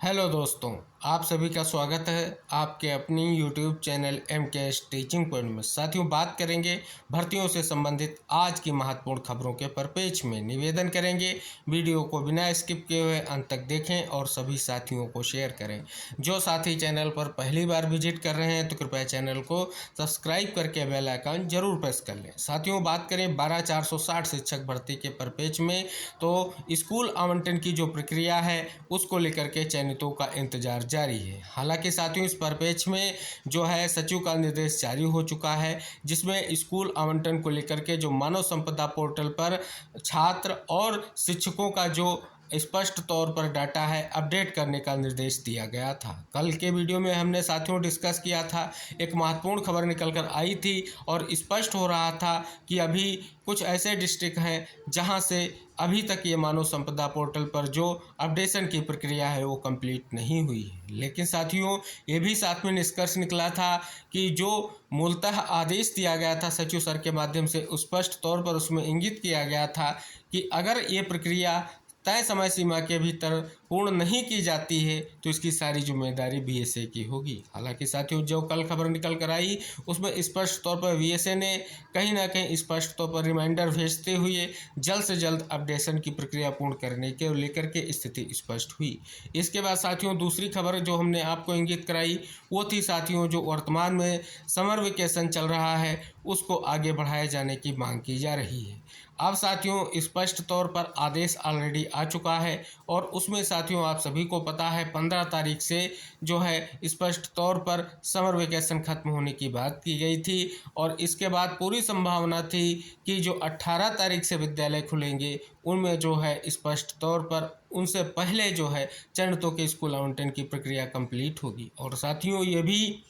Hello दोस्तों, आप सभी का स्वागत है आपके अपनी YouTube channel MKS teaching point में। साथियों, बात करेंगे भर्तियों से संबंधित आज की महत्वपूर्ण खबरों के परिपेक्ष में। निवेदन करेंगे वीडियो को बिना स्किप किए हुए अंत तक देखें और सभी साथियों को शेयर करें। जो साथी चैनल पर पहली बार विजिट कर रहे हैं तो कृपया चैनल को सब्सक्राइब करके बेल आइकन जरूर प्रेस कर लें। साथियों, बात करें 12,460 शिक्षक भर्ती के परिपेक्ष में, तो स्कूल आवंटन की जो प्रक्रिया है उसको लेकर के चयनितों का इंतजार जारी है। हालांकि साथियों, इस परिपेक्ष में जो है सचिव का निर्देश जारी हो चुका है, जिसमें स्कूल आवंटन को लेकर के जो मानव संपदा पोर्टल पर छात्र और शिक्षकों का जो स्पष्ट तौर पर डाटा है अपडेट करने का निर्देश दिया गया था। कल के वीडियो में हमने साथियों डिस्कस किया था, एक महत्वपूर्ण खबर निकल कर आई थी और स्पष्ट हो रहा था कि अभी कुछ ऐसे डिस्ट्रिक्ट हैं जहां से अभी तक ये मानव संपदा पोर्टल पर जो अपडेशन की प्रक्रिया है वो कंप्लीट नहीं हुई है। लेकिन साथियों, ये भी साथ में निष्कर्ष निकला था कि जो मूलतः आदेश दिया गया था सचिव सर के माध्यम से, स्पष्ट तौर पर उसमें इंगित किया गया था कि अगर ये प्रक्रिया तय समय सीमा के भीतर पूर्ण नहीं की जाती है तो इसकी सारी जिम्मेदारी BSA की होगी। हालांकि साथियों, जो कल खबर निकल कर आई उसमें स्पष्ट तौर पर BSA ने कहीं ना कहीं स्पष्ट तौर पर रिमाइंडर भेजते हुए जल्द से जल्द अपडेशन की प्रक्रिया पूर्ण करने के लेकर के स्थिति स्पष्ट हुई। इसके बाद साथियों, दूसरी खबर जो हमने आपको इंगित कराई वो थी साथियों, जो वर्तमान में समर वेकेशन चल रहा है उसको आगे बढ़ाए जाने की मांग की जा रही है। अब साथियों, स्पष्ट तौर पर आदेश ऑलरेडी आ चुका है और उसमें साथियों आप सभी को पता है 15 तारीख से जो है स्पष्ट तौर पर समर वेकेशन खत्म होने की बात की गई थी और इसके बाद पूरी संभावना थी कि जो 18 तारीख से विद्यालय खुलेंगे उनमें जो है स्पष्ट तौर पर उनसे पहले जो है चयनितों के स्कूल आवंटन की प्रक्रिया कंप्लीट होगी। और साथियों, ये भी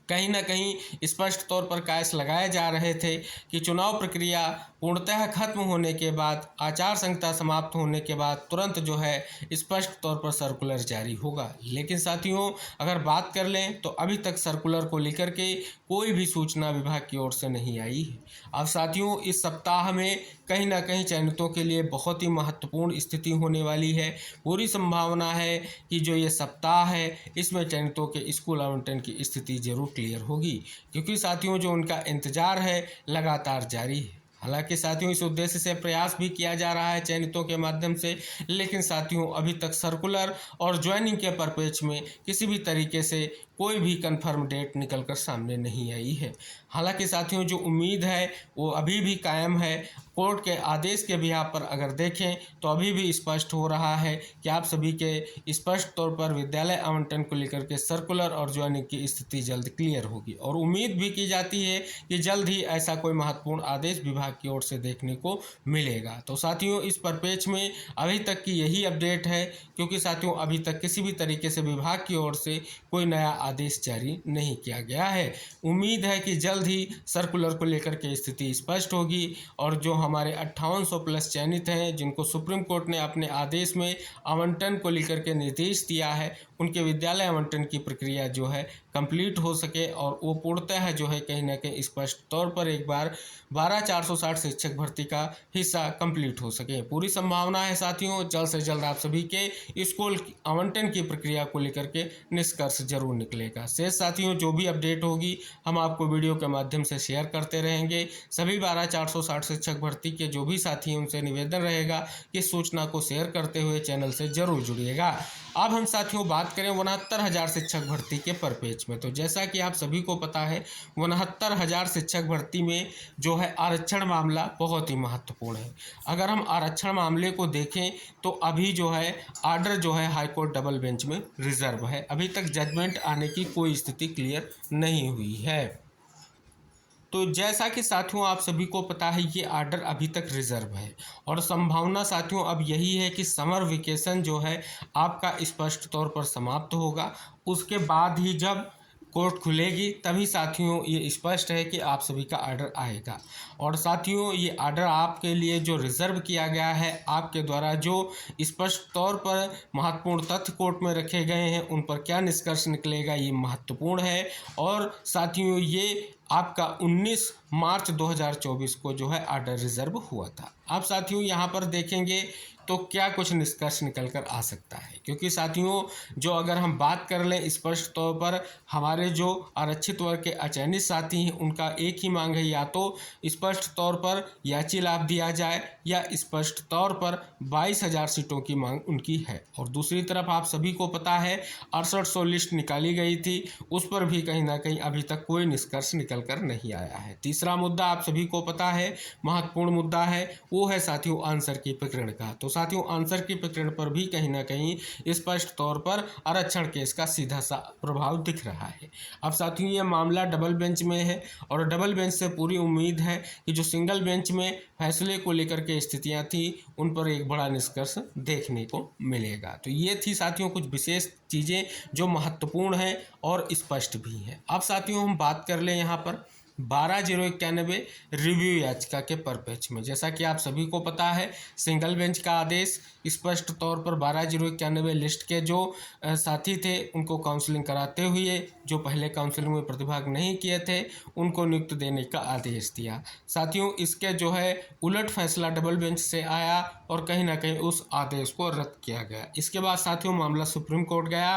कहीं ना कहीं स्पष्ट तौर पर कयास लगाए जा रहे थे कि चुनाव प्रक्रिया पूर्णतः खत्म होने के बाद, आचार संहिता समाप्त होने के बाद तुरंत जो है स्पष्ट तौर पर सर्कुलर जारी होगा। लेकिन साथियों, अगर बात कर लें तो अभी तक सर्कुलर को लेकर के कोई भी सूचना विभाग की ओर से नहीं आई है। अब साथियों, इस सप्ताह में कहीं ना कहीं चयनितों के लिए बहुत ही महत्वपूर्ण स्थिति होने वाली है। पूरी संभावना है कि जो ये सप्ताह है इसमें चयनितों के स्कूल आवंटन की स्थिति जरूर क्लियर होगी, क्योंकि साथियों जो उनका इंतजार है लगातार जारी है। हालांकि साथियों, इस उद्देश्य से प्रयास भी किया जा रहा है चयनितों के माध्यम से, लेकिन साथियों अभी तक सर्कुलर और ज्वाइनिंग के परिपेक्ष में किसी भी तरीके से कोई भी कंफर्म डेट निकलकर सामने नहीं आई है। हालांकि साथियों, जो उम्मीद है वो अभी भी कायम है। कोर्ट के आदेश के बिहाफ पर अगर देखें तो अभी भी स्पष्ट हो रहा है कि आप सभी के स्पष्ट तौर पर विद्यालय आवंटन को लेकर के सर्कुलर और ज्वाइनिंग की स्थिति जल्द क्लियर होगी और उम्मीद भी की जाती है कि जल्द ही ऐसा कोई महत्वपूर्ण आदेश विभाग की ओर से देखने को मिलेगा। तो साथियों, इस परिपेक्ष में अभी तक की यही अपडेट है, क्योंकि साथियों अभी तक किसी भी तरीके से विभाग की ओर से कोई नया आदेश जारी नहीं किया गया है। उम्मीद है कि जल्द ही सर्कुलर को लेकर के स्थिति स्पष्ट होगी और जो हमारे 5800 प्लस चयनित हैं जिनको सुप्रीम कोर्ट ने अपने आदेश में आवंटन को लेकर के निर्देश दिया है, उनके विद्यालय आवंटन की प्रक्रिया जो है कंप्लीट हो सके और वो पूर्णतः जो है कहीं ना कहीं स्पष्ट तौर पर एक बार 12,460 शिक्षक भर्ती का हिस्सा कंप्लीट हो सके। पूरी संभावना है साथियों जल्द से जल्द आप सभी के स्कूल आवंटन की प्रक्रिया को लेकर के निष्कर्ष जरूर निकलेगा। शेष साथियों जो भी अपडेट होगी हम आपको वीडियो के माध्यम से शेयर करते रहेंगे। सभी 12,460 शिक्षक भर्ती के जो भी साथी हैं उनसे निवेदन रहेगा कि सूचना को शेयर करते हुए चैनल से जरूर जुड़िएगा। अब हम साथियों बात करें 69,000 शिक्षक भर्ती के परिपेक्ष में। तो जैसा कि आप सभी को पता है 69,000 शिक्षक भर्ती में जो है आरक्षण मामला बहुत ही महत्वपूर्ण है। अगर हम आरक्षण मामले को देखें तो अभी जो है आर्डर जो है हाईकोर्ट डबल बेंच में रिजर्व है। अभी तक जजमेंट आने की कोई स्थिति क्लियर नहीं हुई है। तो जैसा कि साथियों आप सभी को पता है ये आर्डर अभी तक रिजर्व है और संभावना साथियों अब यही है कि समर वेकेशन जो है आपका स्पष्ट तौर पर समाप्त होगा। उसके बाद ही जब कोर्ट खुलेगी तभी साथियों ये स्पष्ट है कि आप सभी का आर्डर आएगा। और साथियों ये आर्डर आपके लिए जो रिजर्व किया गया है, आपके द्वारा जो स्पष्ट तौर पर महत्वपूर्ण तथ्य कोर्ट में रखे गए हैं उन पर क्या निष्कर्ष निकलेगा ये महत्वपूर्ण है। और साथियों ये आपका 19 मार्च 2024 को जो है आर्डर रिजर्व हुआ था। अब साथियों यहाँ पर देखेंगे तो क्या कुछ निष्कर्ष निकल कर आ सकता है। क्योंकि साथियों, जो अगर हम बात कर लें स्पष्ट तौर पर, हमारे जो आरक्षित वर्ग के अचयनित साथी हैं उनका एक ही मांग है, या तो स्पष्ट तौर पर याची लाभ दिया जाए या स्पष्ट तौर पर 22,000 सीटों की मांग उनकी है। और दूसरी तरफ आप सभी को पता है 6800 लिस्ट निकाली गई थी, उस पर भी कहीं ना कहीं अभी तक कोई निष्कर्ष निकल कर नहीं आया है। तीसरा मुद्दा आप सभी को पता है, महत्वपूर्ण मुद्दा है, वो है साथियों आंसर की प्रकरण का। तो साथियों आंसर की प्रकरण पर भी कहीं ना कहीं स्पष्ट तौर पर आरक्षण केस का सीधा सा प्रभाव दिख रहा है। अब साथियों ये मामला डबल बेंच में है और डबल बेंच से पूरी उम्मीद है कि जो सिंगल बेंच में फैसले को लेकर के स्थितियां थी उन पर एक बड़ा निष्कर्ष देखने को मिलेगा। तो ये थी साथियों कुछ विशेष चीज़ें जो महत्वपूर्ण हैं और स्पष्ट भी हैं। अब साथियों हम बात कर लें यहाँ पर 12,091 रिव्यू याचिका के परिप्रेक्ष्य में। जैसा कि आप सभी को पता है सिंगल बेंच का आदेश स्पष्ट तौर पर 12,091 लिस्ट के जो साथी थे उनको काउंसलिंग कराते हुए जो पहले काउंसलिंग में प्रतिभाग नहीं किए थे उनको नियुक्त देने का आदेश दिया। साथियों इसके जो है उलट फैसला डबल बेंच से आया और कहीं ना कहीं उस आदेश को रद्द किया गया। इसके बाद साथियों मामला सुप्रीम कोर्ट गया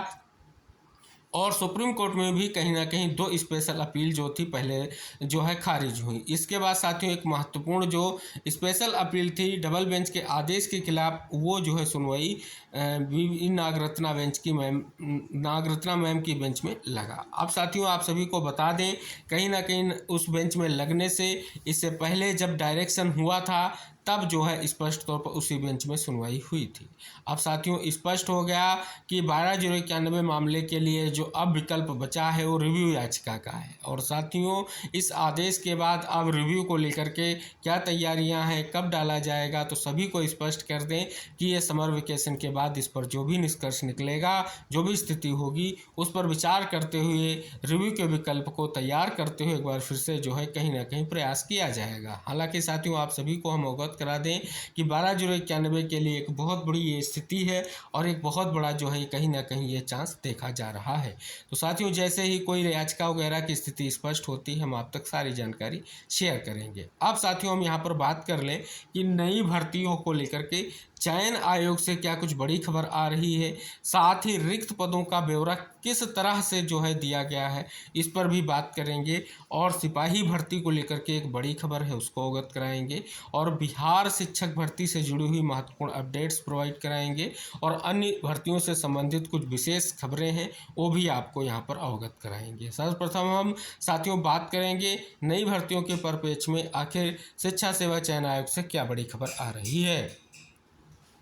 और सुप्रीम कोर्ट में भी कहीं ना कहीं 2 स्पेशल अपील जो थी पहले जो है खारिज हुई। इसके बाद साथियों एक महत्वपूर्ण जो स्पेशल अपील थी डबल बेंच के आदेश के खिलाफ, वो जो है सुनवाई नागरत्ना बेंच की नागरत्ना मैम की बेंच में लगा। अब साथियों आप सभी को बता दें कहीं ना कहीं उस बेंच में लगने से इससे पहले जब डायरेक्शन हुआ था तब जो है स्पष्ट तौर पर उसी बेंच में सुनवाई हुई थी। अब साथियों स्पष्ट हो गया कि 12,091 मामले के लिए जो अब विकल्प बचा है वो रिव्यू याचिका का है। और साथियों इस आदेश के बाद अब रिव्यू को लेकर के क्या तैयारियां हैं, कब डाला जाएगा, तो सभी को स्पष्ट कर दें कि ये समर वेकेशन के बाद इस पर जो भी निष्कर्ष निकलेगा, जो भी स्थिति होगी उस पर विचार करते हुए रिव्यू के विकल्प को तैयार करते हुए एक बार फिर से जो है कहीं ना कहीं प्रयास किया जाएगा। हालांकि साथियों आप सभी को हम अवगत करा दें कि 12,091 के लिए एक बहुत बड़ी ये स्थिति है और एक बहुत बड़ा जो है कहीं ना कहीं ये चांस देखा जा रहा है। तो साथियों जैसे ही कोई याचिका वगैरह की स्थिति स्पष्ट होती है हम आप तक सारी जानकारी शेयर करेंगे। अब साथियों हम यहाँ पर बात कर लें कि नई भर्तियों को लेकर के चयन आयोग से क्या कुछ बड़ी खबर आ रही है, साथ ही रिक्त पदों का ब्यौरा किस तरह से जो है दिया गया है इस पर भी बात करेंगे। और सिपाही भर्ती को लेकर के एक बड़ी खबर है उसको अवगत कराएंगे और बिहार शिक्षक भर्ती से जुड़ी हुई महत्वपूर्ण अपडेट्स प्रोवाइड कराएंगे और अन्य भर्तियों से संबंधित कुछ विशेष खबरें हैं वो भी आपको यहाँ पर अवगत कराएंगे। सर्वप्रथम हम साथियों बात करेंगे नई भर्तियों के परिप्रेक्ष्य में आखिर शिक्षा सेवा चयन आयोग से क्या बड़ी खबर आ रही है।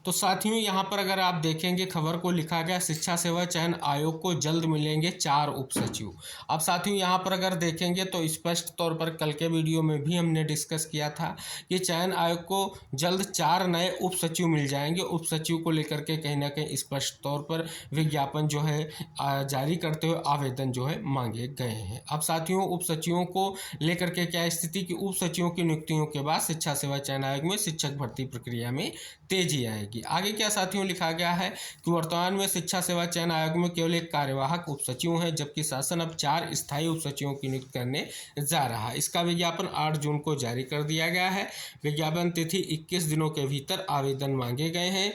तो साथियों यहाँ पर अगर आप देखेंगे खबर को लिखा गया शिक्षा सेवा चयन आयोग को जल्द मिलेंगे 4 उप सचिव। अब साथियों यहाँ पर अगर देखेंगे तो स्पष्ट तौर पर कल के वीडियो में भी हमने डिस्कस किया था कि चयन आयोग को जल्द 4 नए उप सचिव मिल जाएंगे। उप सचिव को लेकर के कहीं ना कहीं स्पष्ट तौर पर विज्ञापन जो है जारी करते हुए आवेदन जो है मांगे गए हैं। अब साथियों उप सचिवों को लेकर के क्या स्थिति की उप सचिवों की नियुक्तियों के बाद शिक्षा सेवा चयन आयोग में शिक्षक भर्ती प्रक्रिया में तेजी आएगी। आगे क्या साथियों लिखा गया है कि वर्तमान में शिक्षा सेवा चयन आयोग में केवल एक कार्यवाहक उप सचिव है जबकि शासन अब 4 स्थायी उप सचिवों की नियुक्ति करने जा रहा है। इसका विज्ञापन 8 जून को जारी कर दिया गया है। विज्ञापन तिथि 21 दिनों के भीतर आवेदन मांगे गए हैं।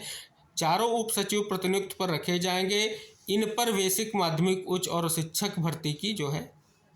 चारों उप सचिव प्रतिनियुक्त पर रखे जाएंगे। इन पर बेसिक माध्यमिक उच्च और शिक्षक भर्ती की जो है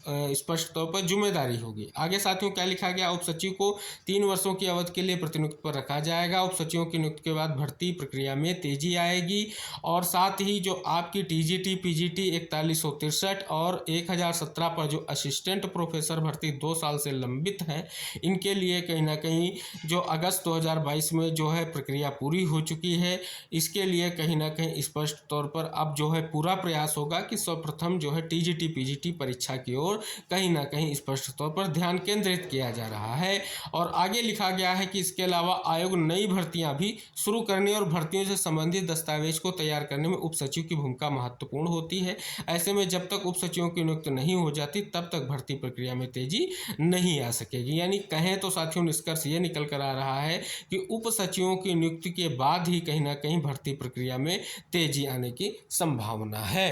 स्पष्ट तौर पर जिम्मेदारी होगी। आगे साथियों क्या लिखा गया, उप सचिव को 3 वर्षों की अवधि के लिए प्रतिनियुक्त पर रखा जाएगा। उप सचिवों की नियुक्ति के बाद भर्ती प्रक्रिया में तेजी आएगी और साथ ही जो आपकी टीजीटी पीजीटी 4163 और 1017 पर जो असिस्टेंट प्रोफेसर भर्ती 2 साल से लंबित है इनके लिए कहीं ना कहीं जो अगस्त 2022 में जो है प्रक्रिया पूरी हो चुकी है। इसके लिए कहीं ना कहीं स्पष्ट तौर पर अब जो है पूरा प्रयास होगा कि सर्वप्रथम जो है टीजीटी पीजीटी परीक्षा की ओर कहीं ना कहीं स्पष्ट तौर पर ध्यान केंद्रित किया जा रहा है। और आगे लिखा गया है कि इसके अलावा आयोग नई भर्तियां भी शुरू करने और भर्तियों से संबंधित दस्तावेज को तैयार करने में उप सचिव की भूमिका महत्वपूर्ण होती है। ऐसे में जब तक उप सचिवों की नियुक्ति नहीं हो जाती तब तक भर्ती प्रक्रिया में तेजी नहीं आ सकेगी। यानी कहें तो साथियों निष्कर्ष ये निकल कर आ रहा है कि उप सचिवों की नियुक्ति के बाद ही कहीं ना कहीं भर्ती प्रक्रिया में तेजी आने की संभावना है।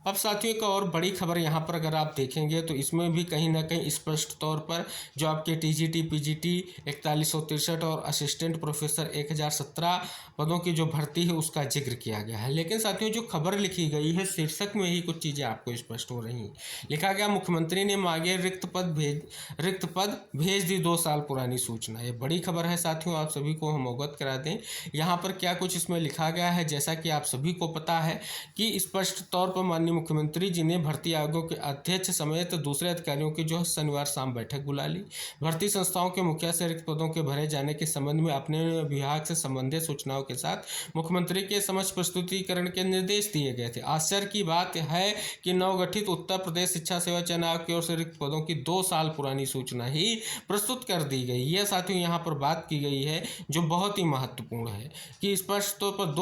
अब साथियों एक और बड़ी खबर यहाँ पर अगर आप देखेंगे तो इसमें भी कहीं ना कहीं स्पष्ट तौर पर जो आपके टीजीटी पीजीटी 4163 और असिस्टेंट प्रोफेसर 1017 पदों की जो भर्ती है उसका जिक्र किया गया है। लेकिन साथियों जो खबर लिखी गई है शीर्षक में ही कुछ चीज़ें आपको स्पष्ट हो रही हैं। लिखा गया मुख्यमंत्री ने मांगे रिक्त पद भेज दी 2 साल पुरानी सूचना। ये बड़ी खबर है साथियों, आप सभी को हम अवगत करा दें यहाँ पर क्या कुछ इसमें लिखा गया है। जैसा कि आप सभी को पता है कि स्पष्ट तौर पर माननीय मुख्यमंत्री जी ने भर्ती आयोगों के अध्यक्ष समेत दूसरे अधिकारियों की जो है शनिवार शाम बैठक बुला ली। भर्ती संस्थाओं के मुखिया से रिक्त पदों के भरे जाने के संबंध में अपने विभाग से संबंधित सूचनाओं के साथ मुख्यमंत्री के समक्ष प्रस्तुतिकरण के निर्देश दिए गए थे। आश्चर्य की बात है कि नवगठित उत्तर प्रदेश शिक्षा सेवा चयन आयोग की ओर से रिक्त पदों की 2 साल पुरानी सूचना ही प्रस्तुत कर दी गई। यह साथियों यहाँ पर बात की गई है जो बहुत ही महत्वपूर्ण है कि स्पष्ट तौर पर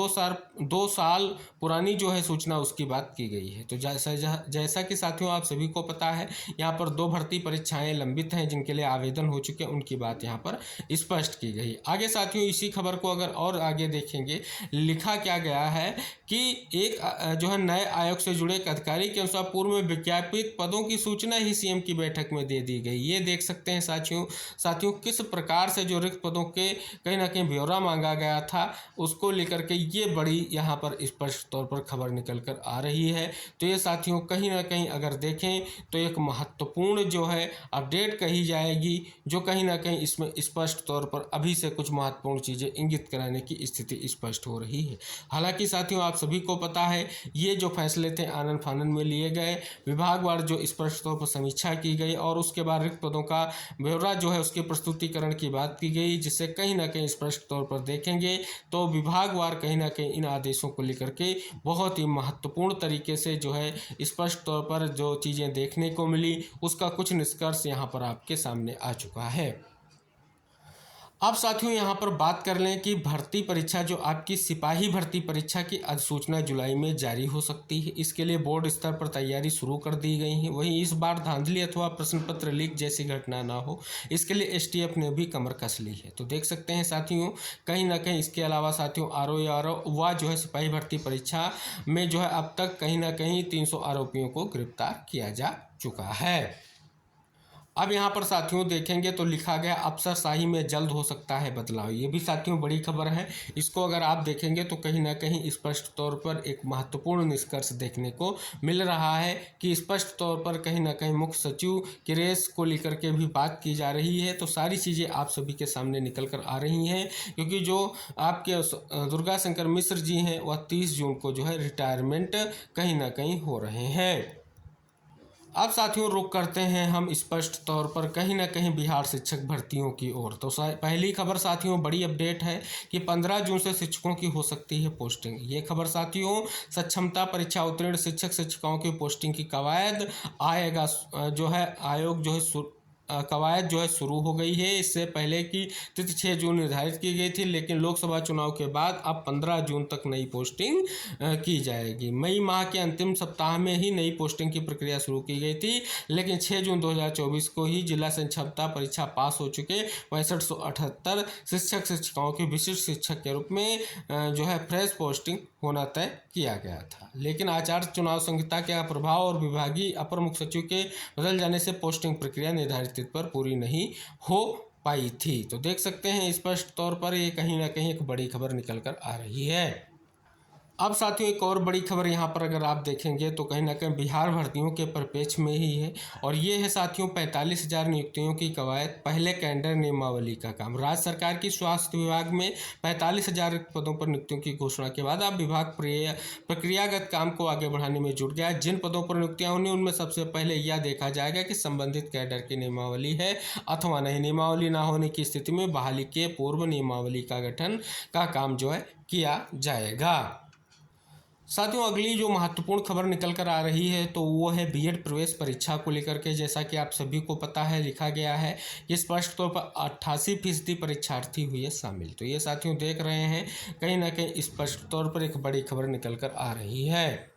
2 साल पुरानी जो है सूचना उसकी बात की गई है। तो जैसा कि साथियों आप सभी को पता है यहाँ पर 2 भर्ती परीक्षाएं लंबित हैं जिनके लिए आवेदन हो चुके हैं, उनकी बात यहाँ पर स्पष्ट की गई। आगे साथियों इसी खबर को अगर और आगे देखेंगे लिखा क्या गया है कि एक जो है नए आयोग से जुड़े एक अधिकारी के अनुसार पूर्व में विज्ञापित पदों की सूचना ही सीएम की बैठक में दे दी गई। ये देख सकते हैं साथियों किस प्रकार से जो रिक्त पदों के कहीं ना कहीं ब्यौरा मांगा गया था उसको लेकर के ये बड़ी यहाँ पर स्पष्ट तौर पर खबर निकल कर आ रही है। तो ये साथियों कहीं ना कहीं अगर देखें तो एक महत्वपूर्ण जो है अपडेट कही जाएगी जो कहीं ना कहीं इसमें स्पष्ट तौर पर अभी से कुछ महत्वपूर्ण चीज़ें इंगित कराने की स्थिति स्पष्ट हो रही है। हालांकि साथियों आप सभी को पता है ये जो फैसले थे आनन फानन में लिए गए, विभागवार जो स्पष्ट तौर पर समीक्षा की गई और उसके बाद रिक्त पदों का ब्यौरा जो है उसके प्रस्तुतिकरण की बात की गई, जिससे कहीं ना कहीं स्पष्ट तौर पर देखेंगे तो विभागवार कहीं ना कहीं इन आदेशों को लेकर के बहुत ही महत्वपूर्ण तरीके से जो है स्पष्ट तौर पर जो चीज़ें देखने को मिली उसका कुछ निष्कर्ष यहाँ पर आपके सामने आ चुका है। अब साथियों यहाँ पर बात कर लें कि भर्ती परीक्षा जो आपकी सिपाही भर्ती परीक्षा की अधिसूचना जुलाई में जारी हो सकती है। इसके लिए बोर्ड स्तर पर तैयारी शुरू कर दी गई है। वहीं इस बार धांधली अथवा प्रश्न पत्र लीक जैसी घटना ना हो इसके लिए एसटीएफ ने भी कमर कस ली है। तो देख सकते हैं साथियों कहीं ना कहीं इसके अलावा साथियों आरओ व जो है सिपाही भर्ती परीक्षा में जो है अब तक कहीं ना कहीं 300 आरोपियों को गिरफ्तार किया जा चुका है। अब यहाँ पर साथियों देखेंगे तो लिखा गया अफसरशाही में जल्द हो सकता है बदलाव। ये भी साथियों बड़ी खबर है। इसको अगर आप देखेंगे तो कहीं ना कहीं स्पष्ट तौर पर एक महत्वपूर्ण निष्कर्ष देखने को मिल रहा है कि स्पष्ट तौर पर कहीं ना कहीं मुख्य सचिव की रेस को लेकर के भी बात की जा रही है। तो सारी चीज़ें आप सभी के सामने निकल कर आ रही हैं क्योंकि जो आपके दुर्गा शंकर मिश्र जी हैं वह 30 जून को जो है रिटायरमेंट कहीं ना कहीं हो रहे हैं। अब साथियों रुक करते हैं हम स्पष्ट तौर पर कहीं ना कहीं बिहार शिक्षक भर्तियों की ओर। तो पहली खबर साथियों बड़ी अपडेट है कि 15 जून से शिक्षकों की हो सकती है पोस्टिंग। ये खबर साथियों सक्षमता परीक्षा उत्तीर्ण शिक्षक शिक्षिकाओं की पोस्टिंग की कवायद आएगा जो है आयोग जो है कवायद जो है शुरू हो गई है। इससे पहले की तिथि 6 जून निर्धारित की गई थी लेकिन लोकसभा चुनाव के बाद अब 15 जून तक नई पोस्टिंग की जाएगी। मई माह के अंतिम सप्ताह में ही नई पोस्टिंग की प्रक्रिया शुरू की गई थी लेकिन 6 जून 2024 को ही जिला क्षमता परीक्षा पास हो चुके 6578 शिक्षक शिक्षिकाओं की विशिष्ट शिक्षक के रूप में जो है फ्रेश पोस्टिंग होना तय किया गया था। लेकिन आचार चुनाव संहिता के प्रभाव और विभागीय अपर मुख्य सचिव के बदल जाने से पोस्टिंग प्रक्रिया निर्धारित तिथि पर पूरी नहीं हो पाई थी। तो देख सकते हैं स्पष्ट तौर पर ये कहीं ना कहीं एक बड़ी खबर निकल कर आ रही है। अब साथियों एक और बड़ी खबर यहाँ पर अगर आप देखेंगे तो कहीं ना कहीं बिहार भर्तियों के परिप्रेक्ष्य में ही है और ये है साथियों 45,000 नियुक्तियों की कवायद पहले कैडर नियमावली का काम। राज्य सरकार की स्वास्थ्य विभाग में 45,000 पदों पर नियुक्तियों की घोषणा के बाद अब विभाग प्रक्रियागत काम को आगे बढ़ाने में जुट गया है। जिन पदों पर नियुक्तियाँ होंगी उनमें सबसे पहले यह देखा जाएगा कि संबंधित कैडर की नियमावली है अथवा नहीं। नियमावली ना होने की स्थिति में बहाली के पूर्व नियमावली का गठन का काम जो है किया जाएगा। साथियों अगली जो महत्वपूर्ण खबर निकल कर आ रही है तो वो है बीएड प्रवेश परीक्षा को लेकर के। जैसा कि आप सभी को पता है लिखा गया है कि स्पष्ट तौर पर 88% परीक्षार्थी हुए शामिल। तो ये साथियों देख रहे हैं कहीं ना कहीं स्पष्ट तौर पर एक बड़ी खबर निकल कर आ रही है।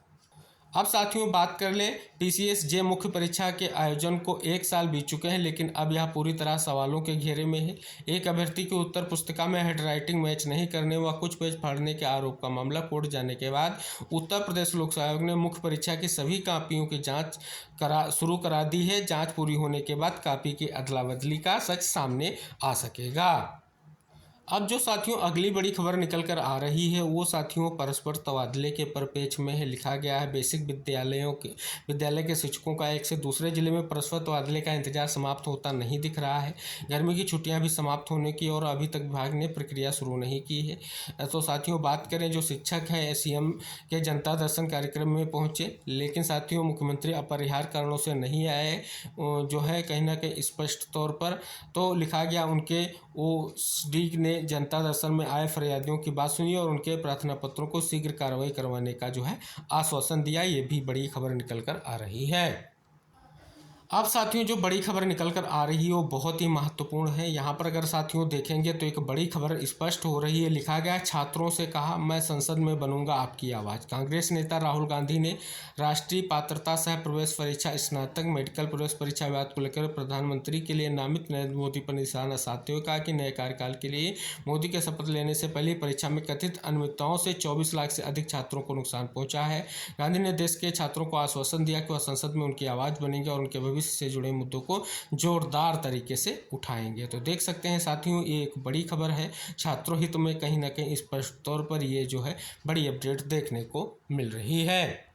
अब साथियों बात कर लें टीसीएस जे मुख्य परीक्षा के आयोजन को 1 साल बीत चुके हैं, लेकिन अब यह पूरी तरह सवालों के घेरे में है। एक अभ्यर्थी की उत्तर पुस्तिका में हैंडराइटिंग मैच नहीं करने व कुछ पेज फाड़ने के आरोप का मामला कोर्ट जाने के बाद उत्तर प्रदेश लोक सेवा आयोग ने मुख्य परीक्षा की सभी कापियों की जांच शुरू करा दी है। जांच पूरी होने के बाद कापी की अदला बदली का सच सामने आ सकेगा। अब जो साथियों अगली बड़ी खबर निकल कर आ रही है वो साथियों परस्पर तबादले के परिप्रेक्ष्य में है। लिखा गया है बेसिक विद्यालय के शिक्षकों का एक से दूसरे जिले में परस्पर तबादले का इंतजार समाप्त होता नहीं दिख रहा है। गर्मी की छुट्टियां भी समाप्त होने की और अभी तक विभाग ने प्रक्रिया शुरू नहीं की है। तो साथियों बात करें जो शिक्षक है सीएम के जनता दर्शन कार्यक्रम में पहुंचे, लेकिन साथियों मुख्यमंत्री अपरिहार्य कारणों से नहीं आए, जो है कहीं ना कहीं स्पष्ट तौर पर। तो लिखा गया उनके ओएसडी ने जनता दर्शन में आए फरियादियों की बात सुनी और उनके प्रार्थना पत्रों को शीघ्र कार्रवाई करवाने का जो है आश्वासन दिया। ये भी बड़ी खबर निकल कर आ रही है। अब साथियों जो बड़ी खबर निकल कर आ रही है वो बहुत ही महत्वपूर्ण है। यहाँ पर अगर साथियों देखेंगे तो एक बड़ी खबर स्पष्ट हो रही है। लिखा गया छात्रों से कहा मैं संसद में बनूंगा आपकी आवाज़। कांग्रेस नेता राहुल गांधी ने राष्ट्रीय पात्रता सह प्रवेश परीक्षा स्नातक मेडिकल प्रवेश परीक्षा विवाद को लेकर प्रधानमंत्री के लिए नामित नरेंद्र मोदी पर निशाना साधते हुए कहा कि नए कार्यकाल के लिए मोदी के शपथ लेने से पहले परीक्षा में कथित अनियमितताओं से 24 लाख से अधिक छात्रों को नुकसान पहुंचा है। गांधी ने देश के छात्रों को आश्वासन दिया कि वह संसद में उनकी आवाज़ बनेंगे और उनके से जुड़े मुद्दों को जोरदार तरीके से उठाएंगे। तो देख सकते हैं साथियों ये एक बड़ी खबर है। छात्रों हित में कहीं ना कहीं स्पष्ट तौर पर ये जो है बड़ी अपडेट देखने को मिल रही है।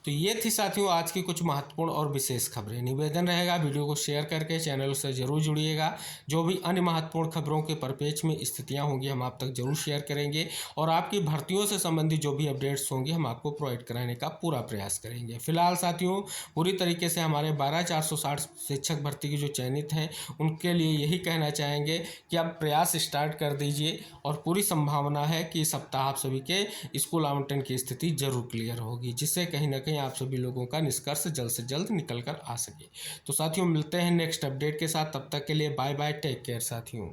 तो ये थी साथियों आज की कुछ महत्वपूर्ण और विशेष खबरें। निवेदन रहेगा वीडियो को शेयर करके चैनल से जरूर जुड़िएगा। जो भी अन्य महत्वपूर्ण खबरों के परिप्रेक्ष्य में स्थितियां होंगी हम आप तक जरूर शेयर करेंगे और आपकी भर्तियों से संबंधित जो भी अपडेट्स होंगे हम आपको प्रोवाइड कराने का पूरा प्रयास करेंगे। फिलहाल साथियों पूरी तरीके से हमारे 12,460 शिक्षक भर्ती की जो चयनित हैं उनके लिए यही कहना चाहेंगे कि आप प्रयास स्टार्ट कर दीजिए और पूरी संभावना है कि इस सप्ताह आप सभी के स्कूल आवंटन की स्थिति जरूर क्लियर होगी, जिससे कहीं ना कहीं आप सभी लोगों का निष्कर्ष जल्द से जल्द निकल कर आ सके। तो साथियों मिलते हैं नेक्स्ट अपडेट के साथ, तब तक के लिए बाय बाय, टेक केयर साथियों।